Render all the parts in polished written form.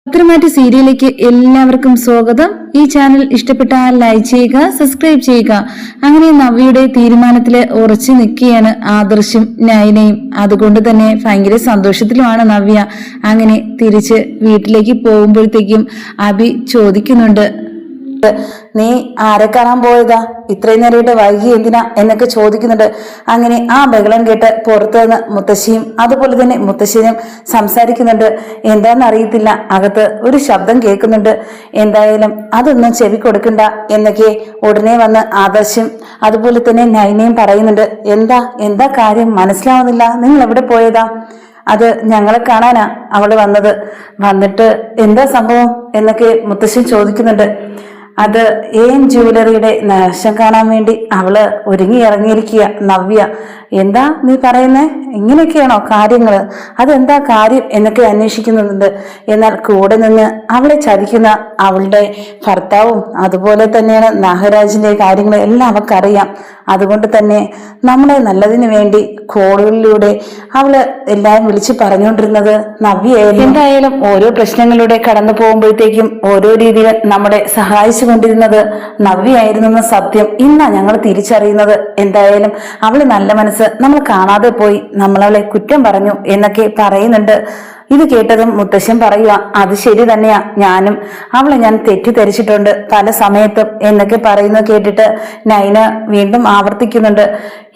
പത്രമാറ്റ് സീരിയലിലേക്ക് എല്ലാവർക്കും സ്വാഗതം. ഈ ചാനൽ ഇഷ്ടപ്പെട്ടാൽ ലൈക്ക് ചെയ്യുക, സബ്സ്ക്രൈബ് ചെയ്യുക. അങ്ങനെ നവ്യയുടെ തീരുമാനത്തില് ഉറച്ചു നിൽക്കുകയാണ് ആദർശും നയനയും. അതുകൊണ്ട് തന്നെ ഭയങ്കര സന്തോഷത്തിലുമാണ് നവ്യ. അങ്ങനെ തിരിച്ച് വീട്ടിലേക്ക് പോകുമ്പോഴത്തേക്കും അഭി ചോദിക്കുന്നുണ്ട്, നീ ആരെ കാണാൻ പോയതാ? ഇത്രയും നേരമായിട്ട് വൈകി എന്തിനാ എന്നൊക്കെ ചോദിക്കുന്നുണ്ട്. അങ്ങനെ ആ ബഹളം കേട്ട് പുറത്തു നിന്ന് മുത്തശ്ശിയും അതുപോലെ തന്നെ മുത്തശ്ശിയും സംസാരിക്കുന്നുണ്ട്. എന്താന്ന് അറിയത്തില്ല, അകത്ത് ഒരു ശബ്ദം കേൾക്കുന്നുണ്ട്. എന്തായാലും അതൊന്നും ചെവി കൊടുക്കണ്ട എന്നൊക്കെ ഉടനെ വന്ന് ആദർശം അതുപോലെ തന്നെ നയനയും പറയുന്നുണ്ട്. എന്താ കാര്യം മനസ്സിലാവുന്നില്ല, നിങ്ങൾ എവിടെ പോയതാ? അത് ഞങ്ങളെ കാണാനാ അവള് വന്നിട്ട് എന്താ സംഭവം എന്നൊക്കെ മുത്തശ്ശൻ ചോദിക്കുന്നുണ്ട്. അത് ജുവലറിയുടെ നാശം കാണാൻ വേണ്ടി അവള് ഒരുങ്ങി ഇറങ്ങിയിരിക്കുക നവ്യ. എന്താ നീ പറയുന്നേ? ഇങ്ങനെയൊക്കെയാണോ കാര്യങ്ങള്? അതെന്താ കാര്യം എന്നൊക്കെ അന്വേഷിക്കുന്നുണ്ട്. എന്നാൽ കൂടെ നിന്ന് അവളെ ചതിക്കുന്ന അവളുടെ ഭർത്താവും അതുപോലെ തന്നെയാണ് നാഗരാജിന്റെ കാര്യങ്ങൾ എല്ലാം അവൾക്കറിയാം. അതുകൊണ്ട് തന്നെ നമ്മളെ നല്ലതിന് വേണ്ടി കോളുകളിലൂടെ അവള് എല്ലാം വിളിച്ചു പറഞ്ഞുകൊണ്ടിരുന്നത് നവ്യയായിരുന്നു. എന്തായാലും ഓരോ പ്രശ്നങ്ങളിലൂടെ കടന്നു പോകുമ്പോഴത്തേക്കും ഓരോ രീതിയിൽ നമ്മളെ സഹായിച്ചുകൊണ്ടിരുന്നത് നവ്യയായിരുന്നെന്ന സത്യം ഇന്നാ ഞങ്ങൾ തിരിച്ചറിയുന്നത്. എന്തായാലും അവള് നല്ല മനസ്സ് നമ്മൾ കാണാതെ പോയി, നമ്മളവളെ കുറ്റം പറഞ്ഞു എന്നൊക്കെ പറയുന്നുണ്ട്. ഇത് കേട്ടതും മുത്തശ്ശൻ പറയുക, അത് ശരി തന്നെയാ, അവളെ ഞാൻ തെറ്റിദ്ധരിച്ചിട്ടുണ്ട് പല സമയത്തും എന്നൊക്കെ പറയുന്നത് കേട്ടിട്ട് നൈന വീണ്ടും ആവർത്തിക്കുന്നുണ്ട്.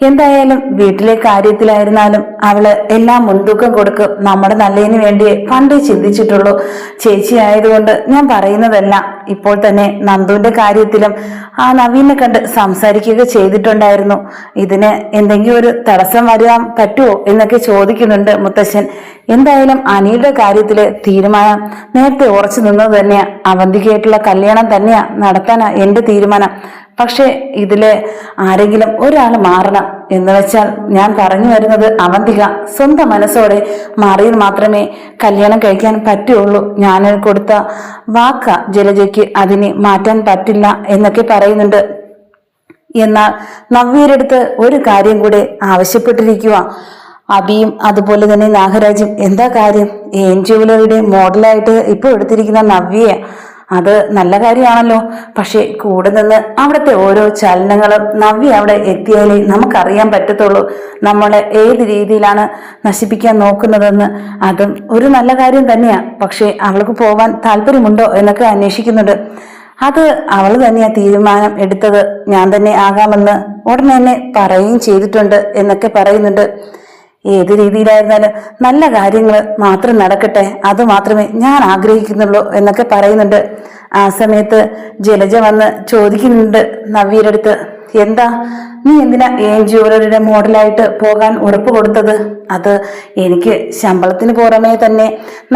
എന്തായാലും വീട്ടിലെ കാര്യത്തിലായിരുന്നാലും അവള് എല്ലാം മുൻതൂക്കം കൊടുക്കും. നമ്മുടെ നല്ലതിന് വേണ്ടിയേ പണ്ടേ ചിന്തിച്ചിട്ടുള്ളൂ. ചേച്ചി ആയതുകൊണ്ട് ഞാൻ പറയുന്നതല്ല. ഇപ്പോൾ തന്നെ നന്ദുവിന്റെ കാര്യത്തിലും ആ നവീനെ കണ്ട് സംസാരിക്കുക ചെയ്തിട്ടുണ്ടായിരുന്നു. ഇതിന് എന്തെങ്കിലും ഒരു തടസ്സം വരാൻ പറ്റുമോ എന്നൊക്കെ ചോദിക്കുന്നുണ്ട് മുത്തശ്ശൻ. എന്തായാലും അനിയുടെ കാര്യത്തില് തീരുമാനം നേരത്തെ ഉറച്ചു നിന്നത് തന്നെയാ. അവന്തികയായിട്ടുള്ള കല്യാണം തന്നെയാ നടത്താനാ എന്റെ തീരുമാനം. പക്ഷെ ഇതില് ആരെങ്കിലും ഒരാൾ മാറണം എന്ന് വെച്ചാൽ ഞാൻ പറഞ്ഞു വരുന്നത് അവന്തിക സ്വന്തം മനസ്സോടെ മാറിയിൽ മാത്രമേ കല്യാണം കഴിക്കാൻ പറ്റുള്ളൂ. ഞാൻ കൊടുത്ത വാക്ക ജലജയ്ക്ക് അതിനെ മാറ്റാൻ പറ്റില്ല എന്നൊക്കെ പറയുന്നുണ്ട്. എന്നാൽ നവ്യയുടെ അടുത്ത് ഒരു കാര്യം കൂടെ ആവശ്യപ്പെട്ടിരിക്കുക അബിയും അതുപോലെ തന്നെ നാഗരാജും. എന്താ കാര്യം? ജുവലറിയുടെ മോഡലായിട്ട് ഇപ്പൊ എടുത്തിരിക്കുന്ന നവ്യയെ, അത് നല്ല കാര്യമാണല്ലോ. പക്ഷെ കൂടെ നിന്ന് അവിടുത്തെ ഓരോ ചലനങ്ങളും നവ്യ അവിടെ എത്തിയാലേ നമുക്കറിയാൻ പറ്റത്തുള്ളൂ നമ്മളെ ഏത് രീതിയിലാണ് നശിപ്പിക്കാൻ നോക്കുന്നതെന്ന്. അതും ഒരു നല്ല കാര്യം തന്നെയാ. പക്ഷെ അവൾക്ക് പോവാൻ താല്പര്യമുണ്ടോ എന്നൊക്കെ അന്വേഷിക്കുന്നുണ്ട്. അത് അവൾ തന്നെയാ തീരുമാനം എടുത്തത്. ഞാൻ തന്നെ ആകാമെന്ന് ഉടനെ തന്നെ പറയുകയും ചെയ്തിട്ടുണ്ട് എന്നൊക്കെ പറയുന്നുണ്ട്. ഏത് രീതിയിലായിരുന്നാലും നല്ല കാര്യങ്ങൾ മാത്രം നടക്കട്ടെ, അത് മാത്രമേ ഞാൻ ആഗ്രഹിക്കുന്നുള്ളൂ എന്നൊക്കെ പറയുന്നുണ്ട്. ആ സമയത്ത് ജലജ വന്ന് ചോദിക്കുന്നുണ്ട് നവ്യയുടെ അടുത്ത്, എന്താ നീ എന്തിനാ ജുവലറിയുടെ മോഡലായിട്ട് പോകാൻ ഉറപ്പ് കൊടുത്തത്? അത് എനിക്ക് ശമ്പളത്തിന് പുറമേ തന്നെ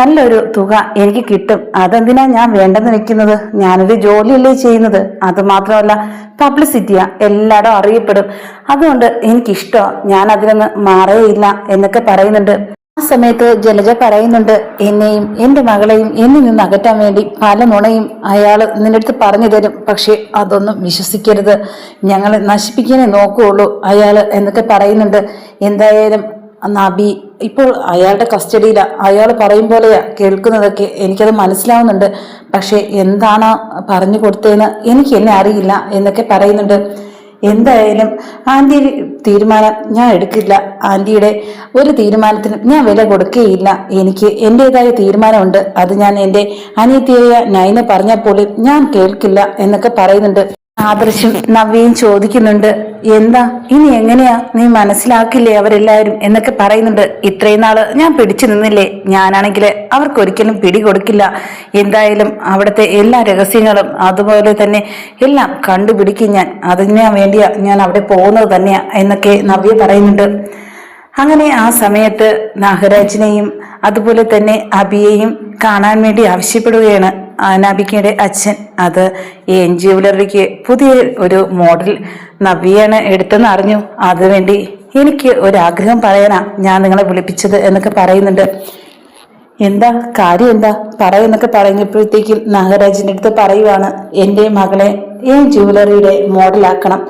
നല്ലൊരു തുക എനിക്ക് കിട്ടും. അതെന്തിനാ ഞാൻ വേണ്ടെന്ന് വെക്കുന്നത്? ഞാനൊരു ജോലിയല്ലേ ചെയ്യുന്നത്. അത് മാത്രമല്ല പബ്ലിസിറ്റിയാ, എല്ലായിടും അറിയപ്പെടും. അതുകൊണ്ട് എനിക്കിഷ്ടമാണ്, ഞാൻ അതിനൊന്ന് മാറേയില്ല എന്നൊക്കെ പറയുന്നുണ്ട്. ആ സമയത്ത് ജലജ പറയുന്നുണ്ട്, എന്നെയും എന്റെ മകളെയും എന്നിൽ നിന്ന് അകറ്റാൻ വേണ്ടി പല നുണയും അയാള് നിന്റെ അടുത്ത് പറഞ്ഞു തരും. പക്ഷെ അതൊന്നും വിശ്വസിക്കരുത്, ഞങ്ങൾ നശിപ്പിക്കാനേ നോക്കുകയുള്ളൂ അയാള് എന്നൊക്കെ പറയുന്നുണ്ട്. എന്തായാലും നബി ഇപ്പോൾ അയാളുടെ കസ്റ്റഡിയിലാ. അയാൾ പറയും പോലെയാ കേൾക്കുന്നതൊക്കെ, എനിക്കത് മനസ്സിലാവുന്നുണ്ട്. പക്ഷെ എന്താണ് പറഞ്ഞു കൊടുത്തതെന്ന് എനിക്ക് എന്നെ അറിയില്ല എന്നൊക്കെ പറയുന്നുണ്ട്. എന്തായാലും ആന്റി തീരുമാനം ഞാൻ എടുക്കില്ല. ആന്റിയുടെ ഒരു തീരുമാനത്തിന് ഞാൻ വില കൊടുക്കുകയില്ല. എനിക്ക് എന്റേതായ തീരുമാനമുണ്ട്. അത് ഞാൻ എന്റെ അനിയത്തിയായ നൈന പറഞ്ഞപ്പോൾ ഞാൻ കേൾക്കില്ല എന്നൊക്കെ പറയുന്നുണ്ട്. ആദർശം നവ്യയും ചോദിക്കുന്നുണ്ട്, എന്താ ഇനി എങ്ങനെയാ നീ മനസ്സിലാക്കില്ലേ അവരെല്ലാവരും എന്നൊക്കെ പറയുന്നുണ്ട്. ഇത്രയും നാള് ഞാൻ പിടിച്ചു നിന്നില്ലേ, ഞാനാണെങ്കിൽ അവർക്കൊരിക്കലും പിടി കൊടുക്കില്ല. എന്തായാലും അവിടുത്തെ എല്ലാ രഹസ്യങ്ങളും അതുപോലെ തന്നെ എല്ലാം കണ്ടുപിടിക്കും ഞാൻ. അതിനു വേണ്ടിയാ ഞാൻ അവിടെ പോകുന്നത് തന്നെയാ എന്നൊക്കെ നവ്യ പറയുന്നുണ്ട്. അങ്ങനെ ആ സമയത്ത് നാഗരാജിനെയും അതുപോലെ തന്നെ അബിയെയും കാണാൻ വേണ്ടി ആവശ്യപ്പെടുകയാണ് അനാബിക്കയുടെ അച്ഛൻ. അത് ജുവലറിക്ക് പുതിയ ഒരു മോഡൽ നവ്യയാണ് എടുത്തെന്ന് അറിഞ്ഞു. അതുവേണ്ടി എനിക്ക് ഒരാഗ്രഹം പറയാനാ ഞാൻ നിങ്ങളെ വിളിപ്പിച്ചത് എന്നൊക്കെ പറയുന്നുണ്ട്. എന്താ കാര്യം, എന്താ പറയുന്നൊക്കെ പറഞ്ഞപ്പോഴത്തേക്കും നാഗരാജിന്റെ അടുത്ത് പറയുവാണ്, എൻ്റെ മകളെ ജുവലറിയുടെ മോഡലാക്കണം,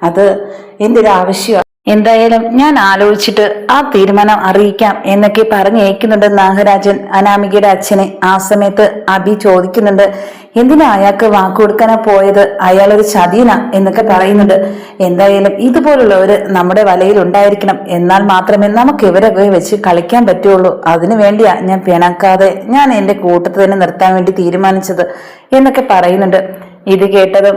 അത് എൻ്റെ ഒരു ആവശ്യമാണ്. എന്തായാലും ഞാൻ ആലോചിച്ചിട്ട് ആ തീരുമാനം അറിയിക്കാം എന്നൊക്കെ പറഞ്ഞേക്കുന്നുണ്ട് നാഗരാജൻ അനാമികയുടെ അച്ഛനെ. ആ സമയത്ത് അബി ചോദിക്കുന്നുണ്ട്, എന്തിനാ അയാൾക്ക് വാക്ക് കൊടുക്കാനാ പോയത്, അയാളൊരു ചതിയന എന്നൊക്കെ പറയുന്നുണ്ട്. എന്തായാലും ഇതുപോലുള്ളവര് നമ്മുടെ വലയിൽ ഉണ്ടായിരിക്കണം, എന്നാൽ മാത്രമേ നമുക്ക് ഇവരൊക്കെ വെച്ച് കളിക്കാൻ പറ്റുള്ളൂ. അതിനു വേണ്ടിയാ ഞാൻ പിണക്കാതെ ഞാൻ എന്റെ കൂട്ടത്തിൽ തന്നെ നിർത്താൻ വേണ്ടി തീരുമാനിച്ചത് എന്നൊക്കെ പറയുന്നുണ്ട്. ഇത് കേട്ടതും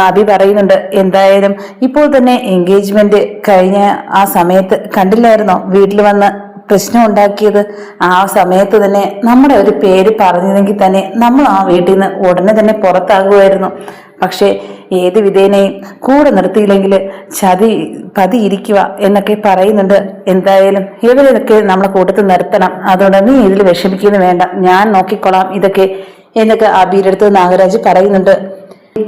അബി പറയുന്നുണ്ട്, എന്തായാലും ഇപ്പോൾ തന്നെ എൻഗേജ്മെന്റ് കഴിഞ്ഞ ആ സമയത്ത് കണ്ടില്ലായിരുന്നോ വീട്ടിൽ വന്ന് പ്രശ്നം ഉണ്ടാക്കിയത്? ആ സമയത്ത് തന്നെ നമ്മുടെ ഒരു പേര് പറഞ്ഞതെങ്കിൽ തന്നെ നമ്മൾ ആ വീട്ടിൽ നിന്ന് ഉടനെ തന്നെ പുറത്താകുമായിരുന്നു. പക്ഷെ ഏത് വിധേനയും കൂടെ നിർത്തിയില്ലെങ്കിൽ പതിയിരിക്കുക എന്നൊക്കെ പറയുന്നുണ്ട്. എന്തായാലും ഇവരൊക്കെ നമ്മളെ കൂട്ടത്തിൽ നിർത്തണം, അതുകൊണ്ട് നീ ഇതിൽ വിഷമിക്കുന്നു വേണ്ട, ഞാൻ നോക്കിക്കൊള്ളാം ഇതൊക്കെ എന്നൊക്കെ അബിയുടെ അടുത്ത് നാഗരാജ് പറയുന്നുണ്ട്.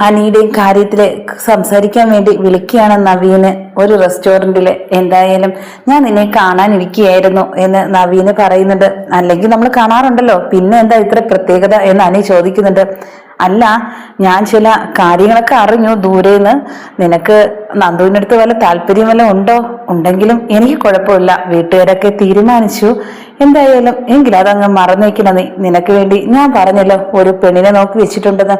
അനിയുടെയും കാര്യത്തില് സംസാരിക്കാൻ വേണ്ടി വിളിക്കുകയാണ് നവീന് ഒരു റെസ്റ്റോറന്റില്. എന്തായാലും ഞാൻ നിന്നെ കാണാനിരിക്കുകയായിരുന്നു എന്ന് നവീന് പറയുന്നുണ്ട്. അല്ലെങ്കിൽ നമ്മൾ കാണാറുണ്ടല്ലോ, പിന്നെ എന്താ ഇത്ര പ്രത്യേകത എന്ന് അനി ചോദിക്കുന്നുണ്ട്. അല്ല, ഞാൻ ചില കാര്യങ്ങളൊക്കെ അറിഞ്ഞു ദൂരേന്ന്. നിനക്ക് നന്ദുവിൻ്റെ അടുത്ത് വല്ല താല്പര്യം വല്ല ഉണ്ടോ? ഉണ്ടെങ്കിലും എനിക്ക് കുഴപ്പമില്ല, വീട്ടുകാരൊക്കെ തീരുമാനിച്ചു. എന്തായാലും എങ്കിലും അതങ്ങ് മറന്നേക്കണം. നിനക്ക് വേണ്ടി ഞാൻ പറഞ്ഞല്ലോ ഒരു പെണ്ണിനെ നോക്കി വെച്ചിട്ടുണ്ടെന്ന്,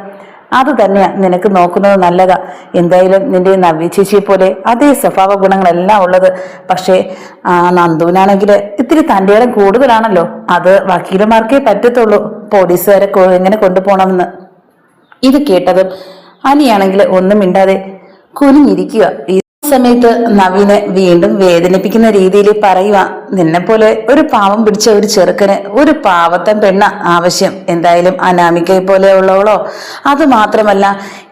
അത് തന്നെയാ നിനക്ക് നോക്കുന്നത് നല്ലതാ. എന്തായാലും നിന്റെ നവ്യ ചേച്ചിയെ പോലെ അതേ സ്വഭാവ ഗുണങ്ങളെല്ലാം ഉള്ളത്. പക്ഷേ നന്ദുവിനാണെങ്കിൽ ഇത്തിരി തൻ്റെ ഇടം കൂടുതലാണല്ലോ, അത് വക്കീലന്മാർക്കേ പറ്റത്തുള്ളൂ പോലീസുകാരെ എങ്ങനെ കൊണ്ടുപോകണമെന്ന്. ഇത് കേട്ടതും അനിയാണെങ്കിൽ ഒന്നും മിണ്ടാതെ കുനിഞ്ഞിരിക്കുക. ഈ സമയത്ത് നവീനെ വീണ്ടും വേദനിപ്പിക്കുന്ന രീതിയിൽ പറയുക, നിന്നെ പോലെ ഒരു പാവം പിടിച്ച ഒരു ചെറുക്കന് ഒരു പാവത്തൻ പെണ്ണ ആവശ്യം. എന്തായാലും അനാമികയെ പോലെ ഉള്ളവളോ, അത് മാത്രമല്ല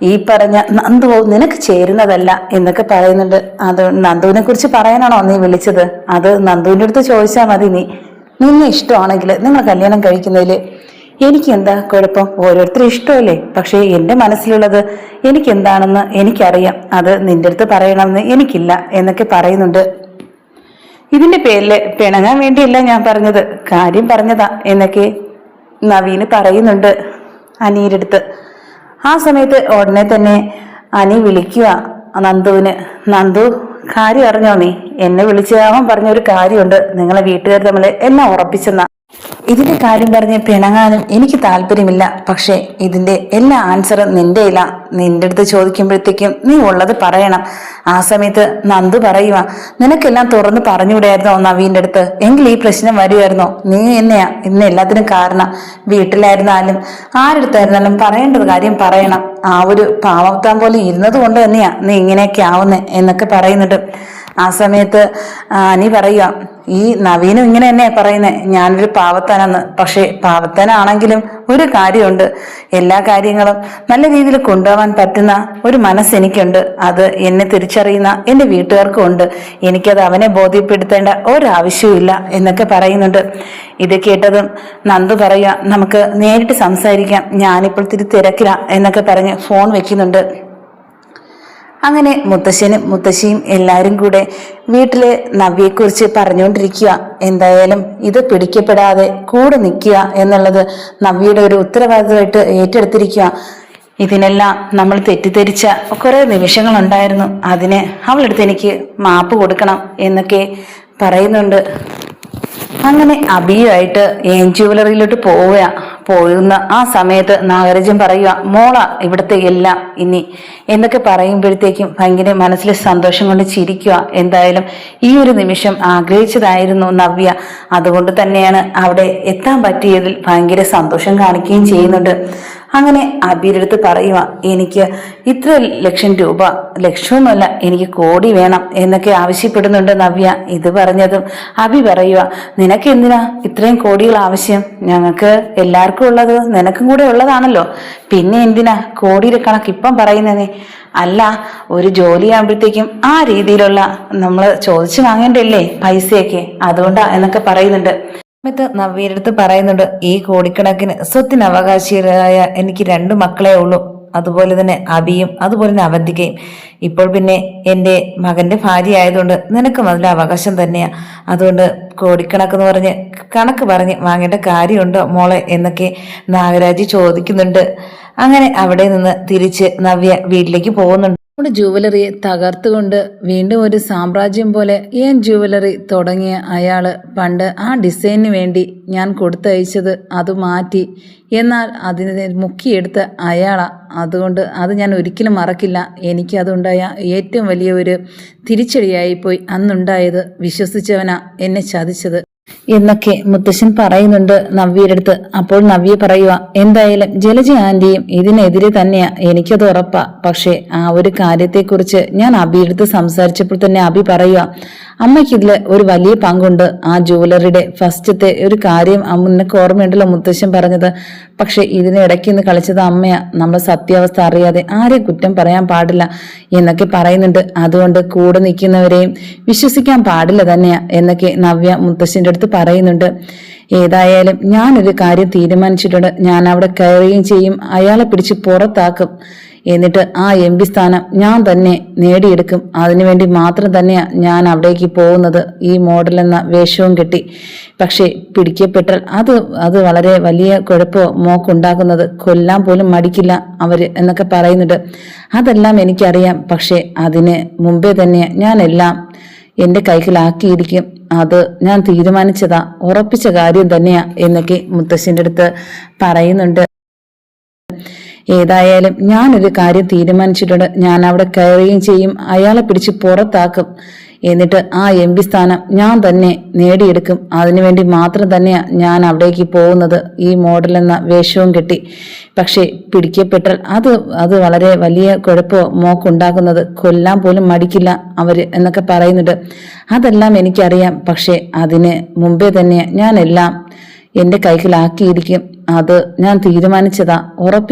ഈ പറഞ്ഞ നന്ദുവോ നിനക്ക് ചേരുന്നതല്ല എന്നൊക്കെ പറയുന്നുണ്ട്. അത് നന്ദുവിനെ കുറിച്ച് പറയാനാണോ നീ വിളിച്ചത്? അത് നന്ദുവിൻ്റെ അടുത്ത് ചോദിച്ചാൽ മതി. നിന്നെ ഇഷ്ടമാണെങ്കിൽ നിങ്ങൾ കല്യാണം കഴിക്കുന്നതിൽ എനിക്ക് എന്താ കുഴപ്പം? ഓരോരുത്തരും ഇഷ്ടമല്ലേ. പക്ഷേ എന്റെ മനസ്സിലുള്ളത് എനിക്ക് എന്താണെന്ന് എനിക്കറിയാം, അത് നിന്റെ അടുത്ത് പറയണമെന്ന് എനിക്കില്ല എന്നൊക്കെ പറയുന്നുണ്ട്. ഇതിന്റെ പേരില് പിണങ്ങാൻ വേണ്ടിയല്ല ഞാൻ പറഞ്ഞത്, കാര്യം പറഞ്ഞതാ എന്നൊക്കെ നവീന് പറയുന്നുണ്ട് അനിയുടെ അടുത്ത്. ആ സമയത്ത് ഉടനെ തന്നെ അനി വിളിക്കുക നന്ദുവിന്. നന്ദു, കാര്യം അറിഞ്ഞോ നീ? എന്നെ വിളിച്ച അവൻ പറഞ്ഞൊരു കാര്യമുണ്ട്, നിങ്ങളെ വീട്ടുകാർ തമ്മിൽ എല്ലാം ഉറപ്പിച്ചെന്ന. ഇതിന്റെ കാര്യം പറഞ്ഞ് പിണങ്ങാനും എനിക്ക് താല്പര്യമില്ല. പക്ഷെ ഇതിന്റെ എല്ലാ ആൻസറും നിന്റെ ഇല്ല. നിന്റെ അടുത്ത് ചോദിക്കുമ്പോഴത്തേക്കും നീ ഉള്ളത് പറയണം. ആ സമയത്ത് നന്ദു പറയുക, നിനക്കെല്ലാം തുറന്ന് പറഞ്ഞുകൂടായിരുന്നോ നവീന്റെ അടുത്ത്? എങ്കിൽ ഈ പ്രശ്നം വരുമായിരുന്നോ? നീ എന്നെയാ ഇന്ന് എല്ലാത്തിനും കാരണം. വീട്ടിലായിരുന്നാലും ആരെടുത്തായിരുന്നാലും പറയേണ്ടത് കാര്യം പറയണം. ആ ഒരു പാവത്താൻ പോലെ ഇരുന്നത് കൊണ്ട് തന്നെയാ നീ ഇങ്ങനെയൊക്കെ ആവുന്നേ എന്നൊക്കെ പറയുന്നുണ്ട്. ആ സമയത്ത് അനി പറയുക, ഈ നവീനും ഇങ്ങനെ തന്നെയാ പറയുന്നത്, ഞാനൊരു പാവത്താനെന്ന്. പക്ഷെ പാവത്താനാണെങ്കിലും ഒരു കാര്യമുണ്ട്, എല്ലാ കാര്യങ്ങളും നല്ല രീതിയിൽ കൊണ്ടുപോകാൻ പറ്റുന്ന ഒരു മനസ്സെനിക്കുണ്ട്. അത് എന്നെ തിരിച്ചറിയുന്ന എൻ്റെ വീട്ടുകാർക്കും ഉണ്ട്. എനിക്കത് അവനെ ബോധ്യപ്പെടുത്തേണ്ട ഒരാവശ്യവും എന്നൊക്കെ പറയുന്നുണ്ട്. ഇത് കേട്ടതും നന്ദു പറയുക, നമുക്ക് നേരിട്ട് സംസാരിക്കാം, ഞാനിപ്പോൾ തിരക്കില്ല എന്നൊക്കെ പറഞ്ഞ് ഫോൺ വെക്കുന്നുണ്ട്. അങ്ങനെ മുത്തശ്ശനും മുത്തശ്ശിയും എല്ലാവരും കൂടെ വീട്ടിലെ നവ്യയെക്കുറിച്ച് പറഞ്ഞുകൊണ്ടിരിക്കുക. എന്തായാലും ഇത് പിടിക്കപ്പെടാതെ കൂടെ നിൽക്കുക എന്നുള്ളത് നവ്യയുടെ ഒരു ഉത്തരവാദിത്തമായിട്ട് ഏറ്റെടുത്തിരിക്കുക. ഇതിനെല്ലാം നമ്മൾ തെറ്റിദ്ധരിച്ച കുറെ നിമിഷങ്ങളുണ്ടായിരുന്നു, അതിന് അവളെടുത്ത് എനിക്ക് മാപ്പ് കൊടുക്കണം എന്നൊക്കെ പറയുന്നുണ്ട്. അങ്ങനെ അബിയുമായിട്ട് ജുവലറിയിലോട്ട് പോകുന്ന ആ സമയത്ത് നാഗരാജൻ പറയുക, മോള ഇവിടത്തെ എല്ലാം ഇനി എന്നൊക്കെ പറയുമ്പോഴത്തേക്കും ഭയങ്കര മനസ്സിലെ സന്തോഷം കൊണ്ട് ചിരിക്കുക. എന്തായാലും ഈ ഒരു നിമിഷം ആഗ്രഹിച്ചതായിരുന്നു നവ്യ, അതുകൊണ്ട് തന്നെയാണ് അവിടെ എത്താൻ പറ്റിയതിൽ ഭയങ്കര സന്തോഷം കാണിക്കുകയും ചെയ്യുന്നുണ്ട്. അങ്ങനെ അബിയുടെ അടുത്ത് പറയുക, എനിക്ക് ഇത്ര ലക്ഷം രൂപ, ലക്ഷമൊന്നുമല്ല എനിക്ക് കോടി വേണം എന്നൊക്കെ ആവശ്യപ്പെടുന്നുണ്ട് നവ്യ. ഇത് പറഞ്ഞതും അബി പറയുക, നിനക്ക് എന്തിനാ ഇത്രയും കോടികൾ ആവശ്യം? ഞങ്ങൾക്ക് എല്ലാവർക്കും ഉള്ളത് നിനക്കും കൂടെ ഉള്ളതാണല്ലോ, പിന്നെ എന്തിനാ കോടിയുടെ കണക്ക് ഇപ്പം പറയുന്നതേ? അല്ല, ഒരു ജോലി ആകുമ്പോഴത്തേക്കും ആ രീതിയിലുള്ള നമ്മൾ ചോദിച്ചു വാങ്ങേണ്ടല്ലേ പൈസയൊക്കെ, അതുകൊണ്ടാ എന്നൊക്കെ പറയുന്നുണ്ട്. സമയത്ത് നവ്യയുടെ അടുത്ത് പറയുന്നുണ്ട്, ഈ കോടിക്കണക്കിന് സ്വത്തിന് അവകാശിയായ എനിക്ക് 2 മക്കളെ ഉള്ളൂ, അതുപോലെ തന്നെ അബിയും അതുപോലെ തന്നെ അവന്തികയും. ഇപ്പോൾ പിന്നെ എൻ്റെ മകന്റെ ഭാര്യ ആയതുകൊണ്ട് നിനക്കും അതിലെ അവകാശം തന്നെയാ. അതുകൊണ്ട് കോടിക്കണക്കെന്ന് പറഞ്ഞ് കണക്ക് പറഞ്ഞ് വാങ്ങേണ്ട കാര്യമുണ്ടോ മോളെ എന്നൊക്കെ നാഗരാജ് ചോദിക്കുന്നുണ്ട്. അങ്ങനെ അവിടെ നിന്ന് തിരിച്ച് നവ്യ വീട്ടിലേക്ക് പോകുന്നുണ്ട്. നമ്മുടെ ജുവലറിയെ തകർത്തുകൊണ്ട് വീണ്ടും ഒരു സാമ്രാജ്യം പോലെ ജുവലറി തുടങ്ങിയ അയാള് പണ്ട് ആ ഡിസൈനിന് വേണ്ടി ഞാൻ കൊടുത്തയച്ചത് അത് മാറ്റി. എന്നാൽ അതിനെ മുക്കിയെടുത്ത അയാളാ. അതുകൊണ്ട് അത് ഞാൻ ഒരിക്കലും മറക്കില്ല. എനിക്കതുണ്ടായ ഏറ്റവും വലിയ ഒരു തിരിച്ചടിയായിപ്പോയി അന്നുണ്ടായത്. വിശ്വസിച്ചവനാ എന്നെ ചതിച്ചത് എന്നൊക്കെ മുത്തശ്ശൻ പറയുന്നുണ്ട് നവ്യയുടെ അടുത്ത്. അപ്പോൾ നവ്യ പറയുക, എന്തായാലും ജലജ ആന്റിയും ഇതിനെതിരെ തന്നെയാ, എനിക്കത് ഉറപ്പാ. പക്ഷെ ആ ഒരു കാര്യത്തെക്കുറിച്ച് ഞാൻ അബിയുടെ അടുത്ത് സംസാരിച്ചപ്പോൾ തന്നെ അബി പറയുക, അമ്മയ്ക്ക് ഇതിൽ ഒരു വലിയ പങ്കുണ്ട്. ആ ജുവലറിയുടെ ഫസ്റ്റത്തെ ഒരു കാര്യം നിനക്ക് ഓർമ്മയുണ്ടല്ലോ മുത്തശ്ശൻ പറഞ്ഞത്. പക്ഷെ ഇതിനിടയ്ക്ക് നിന്ന് കളിച്ചത് അമ്മയാ. നമ്മൾ സത്യാവസ്ഥ അറിയാതെ ആരെയും കുറ്റം പറയാൻ പാടില്ല എന്നൊക്കെ പറയുന്നുണ്ട്. അതുകൊണ്ട് കൂടെ നിൽക്കുന്നവരെയും വിശ്വസിക്കാൻ പാടില്ല തന്നെയാ എന്നൊക്കെ നവ്യ മുത്തശ്ശന്റെ അടുത്ത് പറയുന്നുണ്ട്. ഏതായാലും ഞാനൊരു കാര്യം തീരുമാനിച്ചിട്ടുണ്ട്. ഞാൻ അവിടെ കയറുകയും ചെയ്യും, അയാളെ പിടിച്ച് പുറത്താക്കും. എന്നിട്ട് ആ MP സ്ഥാനം ഞാൻ തന്നെ നേടിയെടുക്കും. അതിനുവേണ്ടി മാത്രം തന്നെയാ ഞാൻ അവിടേക്ക് പോകുന്നത്, ഈ മോഡൽ എന്ന വേഷവും കെട്ടി. പക്ഷെ പിടിക്കപ്പെട്ടാൽ അത് വളരെ വലിയ കുഴപ്പമോ മോക്കുണ്ടാക്കുന്നത്. കൊല്ലാൻ പോലും മടിക്കില്ല അവര് എന്നൊക്കെ പറയുന്നുണ്ട്. അതെല്ലാം എനിക്കറിയാം. പക്ഷെ അതിന് മുമ്പേ തന്നെ ഞാൻ എല്ലാം എൻ്റെ കൈക്കലാക്കിയിരിക്കും. അത് ഞാൻ തീരുമാനിച്ചതാ, ഉറപ്പിച്ച കാര്യം തന്നെയാ എന്നൊക്കെ മുത്തശ്ശൻ്റെ അടുത്ത് പറയുന്നുണ്ട്. ഏതായാലും ഞാനൊരു കാര്യം തീരുമാനിച്ചിട്ടുണ്ട്. ഞാൻ അവിടെ കയറുകയും ചെയ്യും, അയാളെ പിടിച്ച് പുറത്താക്കും. എന്നിട്ട് ആ MP സ്ഥാനം ഞാൻ തന്നെ നേടിയെടുക്കും. അതിനുവേണ്ടി മാത്രം തന്നെയാ ഞാൻ അവിടേക്ക് പോകുന്നത്, ഈ മോഡൽ എന്ന വേഷവും കെട്ടി. പക്ഷെ പിടിക്കപ്പെട്ടാൽ അത് വളരെ വലിയ കുഴപ്പമോ മോക്കുണ്ടാക്കുന്നത്. കൊല്ലാൻ പോലും മടിക്കില്ല അവര് എന്നൊക്കെ പറയുന്നുണ്ട്. അതെല്ലാം എനിക്കറിയാം. പക്ഷെ അതിന് മുമ്പേ തന്നെ ഞാൻ എല്ലാം എൻ്റെ കൈക്കലാക്കിയിരിക്കും. അത് ഞാൻ തീരുമാനിച്ചതാ,